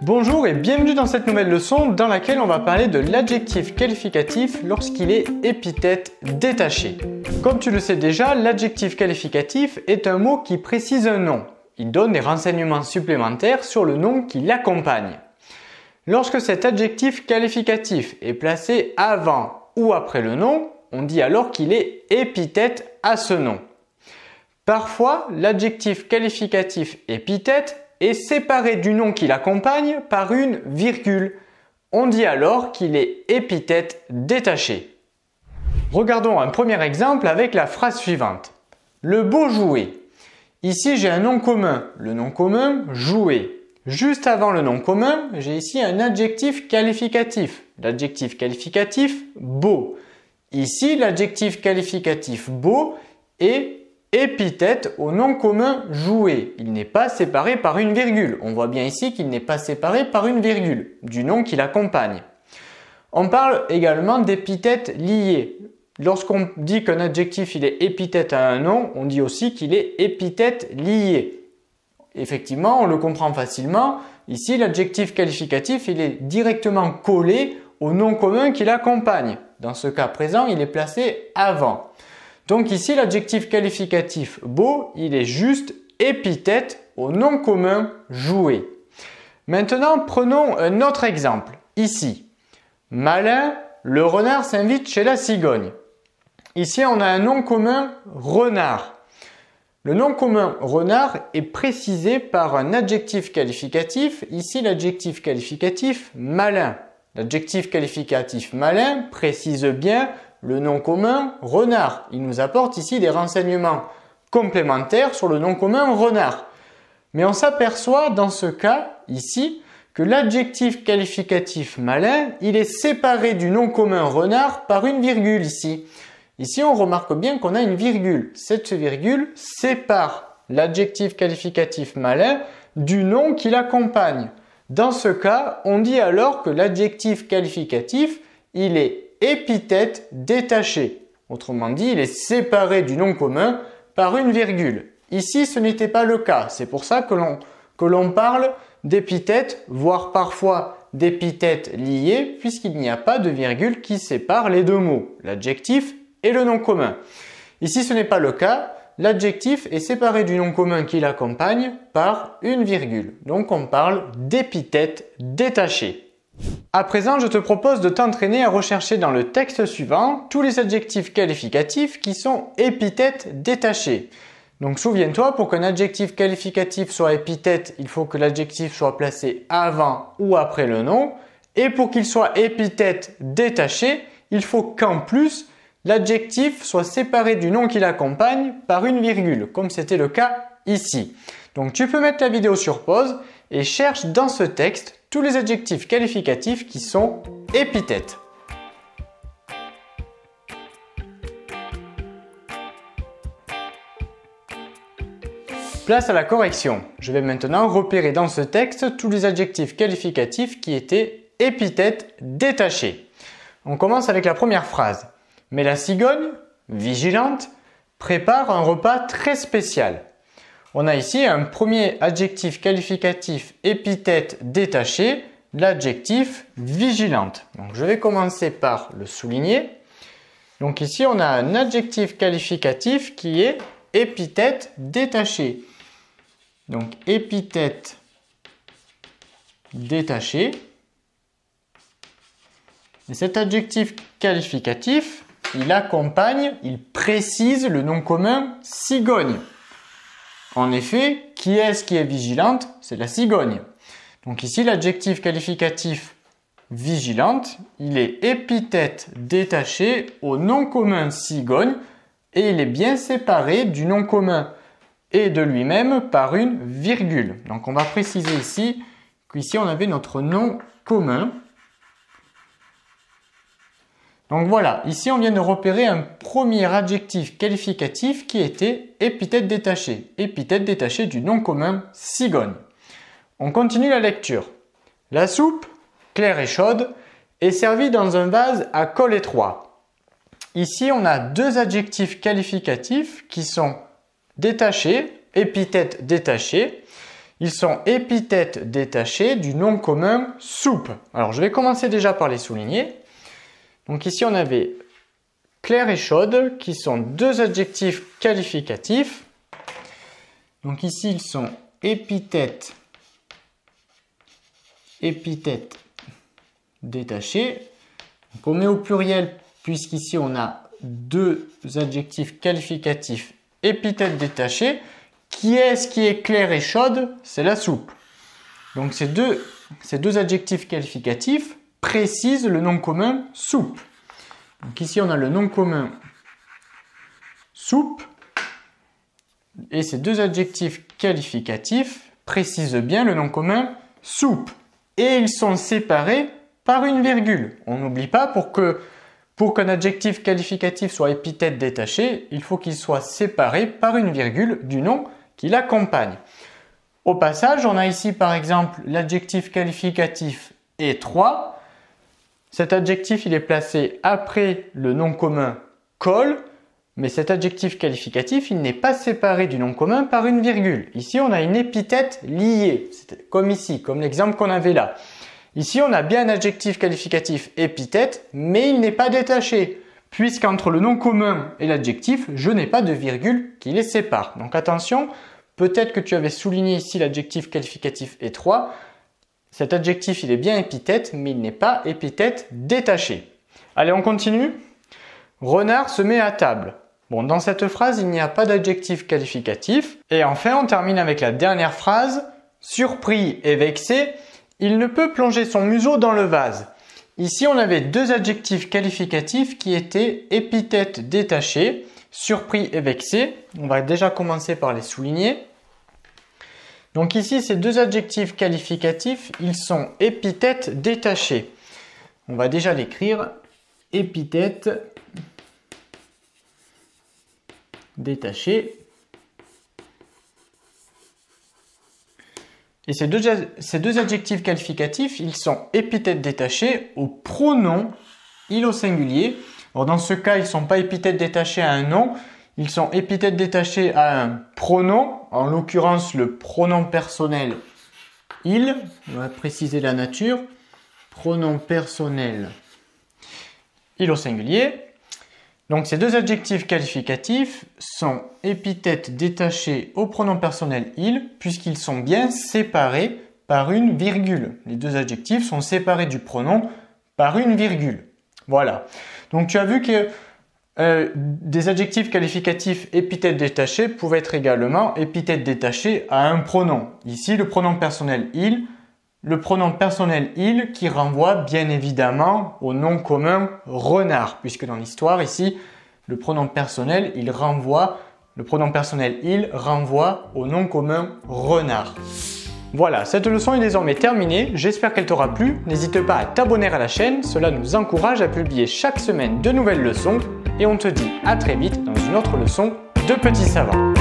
Bonjour et bienvenue dans cette nouvelle leçon dans laquelle on va parler de l'adjectif qualificatif lorsqu'il est épithète détaché. Comme tu le sais déjà, l'adjectif qualificatif est un mot qui précise un nom. Il donne des renseignements supplémentaires sur le nom qui l'accompagne. Lorsque cet adjectif qualificatif est placé avant ou après le nom, on dit alors qu'il est épithète à ce nom. Parfois, l'adjectif qualificatif épithète est séparé du nom qui l'accompagne par une virgule. On dit alors qu'il est épithète détaché. Regardons un premier exemple avec la phrase suivante. Le beau jouet. Ici, j'ai un nom commun. Le nom commun, jouet. Juste avant le nom commun, j'ai ici un adjectif qualificatif. L'adjectif qualificatif, beau. Ici, l'adjectif qualificatif beau est épithète au nom commun jouet. Il n'est pas séparé par une virgule. On voit bien ici qu'il n'est pas séparé par une virgule du nom qui l'accompagne. On parle également d'épithète liée. Lorsqu'on dit qu'un adjectif il est épithète à un nom, on dit aussi qu'il est épithète lié. Effectivement, on le comprend facilement. Ici, l'adjectif qualificatif il est directement collé au nom commun qui l'accompagne. Dans ce cas présent, il est placé avant. Donc ici, l'adjectif qualificatif beau, il est juste épithète au nom commun jouet. Maintenant, prenons un autre exemple. Ici, malin, le renard s'invite chez la cigogne. Ici, on a un nom commun renard. Le nom commun renard est précisé par un adjectif qualificatif. Ici, l'adjectif qualificatif malin. L'adjectif qualificatif malin précise bien le nom commun renard. Il nous apporte ici des renseignements complémentaires sur le nom commun renard. Mais on s'aperçoit dans ce cas ici que l'adjectif qualificatif malin, il est séparé du nom commun renard par une virgule ici. Ici, on remarque bien qu'on a une virgule. Cette virgule sépare l'adjectif qualificatif malin du nom qui l'accompagne. Dans ce cas, on dit alors que l'adjectif qualificatif, il est épithète détaché. Autrement dit, il est séparé du nom commun par une virgule. Ici, ce n'était pas le cas. C'est pour ça que l'on parle d'épithète, voire parfois d'épithète liée, puisqu'il n'y a pas de virgule qui sépare les deux mots, l'adjectif et le nom commun. Ici, ce n'est pas le cas. L'adjectif est séparé du nom commun qui l'accompagne par une virgule. Donc, on parle d'épithète détachée. À présent, je te propose de t'entraîner à rechercher dans le texte suivant tous les adjectifs qualificatifs qui sont épithètes détachés. Donc souviens-toi, pour qu'un adjectif qualificatif soit épithète, il faut que l'adjectif soit placé avant ou après le nom. Et pour qu'il soit épithète détaché, il faut qu'en plus, l'adjectif soit séparé du nom qui l'accompagne par une virgule, comme c'était le cas ici. Donc tu peux mettre la vidéo sur pause et cherche dans ce texte tous les adjectifs qualificatifs qui sont épithètes. Place à la correction. Je vais maintenant repérer dans ce texte tous les adjectifs qualificatifs qui étaient épithètes détachés. On commence avec la première phrase. Mais la cigogne, vigilante, prépare un repas très spécial. On a ici un premier adjectif qualificatif épithète détaché, l'adjectif vigilante. Donc je vais commencer par le souligner. Donc ici on a un adjectif qualificatif qui est épithète détaché. Donc épithète détaché. Et cet adjectif qualificatif, il accompagne, il précise le nom commun cigogne. En effet, qui est-ce qui est vigilante? C'est la cigogne. Donc ici, l'adjectif qualificatif vigilante, il est épithète détaché au nom commun cigogne et il est bien séparé du nom commun et de lui-même par une virgule. Donc on va préciser ici qu'ici on avait notre nom commun. Donc voilà, ici on vient de repérer un premier adjectif qualificatif qui était épithète détaché du nom commun cigogne. On continue la lecture. La soupe, claire et chaude, est servie dans un vase à col étroit. Ici on a deux adjectifs qualificatifs qui sont détachés, épithète détachée, Ils sont épithètes détachés du nom commun soupe. Alors je vais commencer déjà par les souligner. Donc ici on avait claire et chaude qui sont deux adjectifs qualificatifs. Donc ici ils sont épithètes détachés. Donc on met au pluriel puisqu'ici on a deux adjectifs qualificatifs épithètes détachés. Qui est-ce qui est claire et chaude? C'est la soupe. Donc ces deux adjectifs qualificatifs précisent le nom commun soupe. Donc ici on a le nom commun soupe et ces deux adjectifs qualificatifs précisent bien le nom commun soupe et ils sont séparés par une virgule. On n'oublie pas, pour qu'un adjectif qualificatif soit épithète détaché, il faut qu'il soit séparé par une virgule du nom qui l'accompagne. Au passage, on a ici par exemple l'adjectif qualificatif étroit. Cet adjectif il est placé après le nom commun col, mais cet adjectif qualificatif il n'est pas séparé du nom commun par une virgule. Ici on a une épithète liée, comme ici, comme l'exemple qu'on avait là. Ici on a bien un adjectif qualificatif épithète, mais il n'est pas détaché, puisqu'entre le nom commun et l'adjectif, je n'ai pas de virgule qui les sépare. Donc attention, peut-être que tu avais souligné ici l'adjectif qualificatif étroit. Cet adjectif, il est bien épithète, mais il n'est pas épithète détaché. Allez, on continue. Renard se met à table. Bon, dans cette phrase, il n'y a pas d'adjectif qualificatif. Et enfin, on termine avec la dernière phrase. Surpris et vexé, il ne peut plonger son museau dans le vase. Ici, on avait deux adjectifs qualificatifs qui étaient épithètes détachés, surpris et vexé. On va déjà commencer par les souligner. Donc ici, ces deux adjectifs qualificatifs, ils sont épithètes détachés. On va déjà l'écrire, épithètes détachés. Et ces deux adjectifs qualificatifs, ils sont épithètes détachés au pronom il au singulier. Alors dans ce cas, ils ne sont pas épithètes détachés à un nom, ils sont épithètes détachés à un pronom, en l'occurrence le pronom personnel il. On va préciser la nature. Pronom personnel il au singulier. Donc ces deux adjectifs qualificatifs sont épithètes détachés au pronom personnel il, puisqu'ils sont bien séparés par une virgule. Les deux adjectifs sont séparés du pronom par une virgule. Voilà. Donc tu as vu que des adjectifs qualificatifs épithètes détachés pouvaient être également épithètes détachés à un pronom. Ici, le pronom personnel il. Le pronom personnel il qui renvoie bien évidemment au nom commun renard, puisque dans l'histoire ici, le pronom personnel il renvoie au nom commun renard. Voilà, cette leçon est désormais terminée, j'espère qu'elle t'aura plu. N'hésite pas à t'abonner à la chaîne, cela nous encourage à publier chaque semaine de nouvelles leçons et on te dit à très vite dans une autre leçon de Petit Savant.